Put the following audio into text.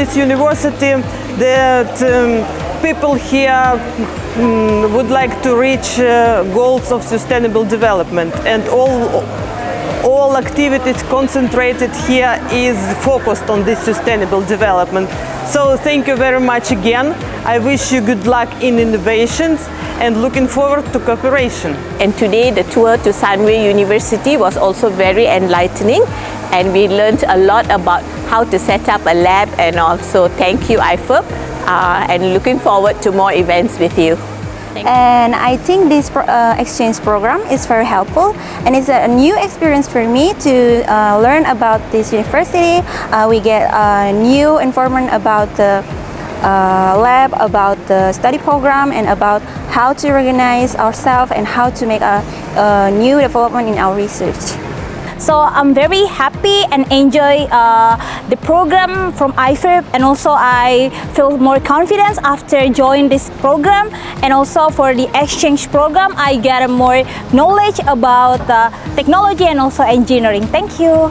this university that people here would like to reach goals of sustainable development, and all activities concentrated here is focused on this sustainable development. So thank you very much again. I wish you good luck in innovations and looking forward to cooperation. And today the tour to Sunway University was also very enlightening, and we learned a lot about how to set up a lab, and also thank you IFERP, and looking forward to more events with you. And I think this exchange program is very helpful, and it's a new experience for me to learn about this university. We get new information about the lab, about the study program, and about how to organize ourselves and how to make a new development in our research. So I'm very happy and enjoy the program from IFERP, and also I feel more confidence after joining this program, and also for the exchange program I get more knowledge about technology and also engineering. Thank you.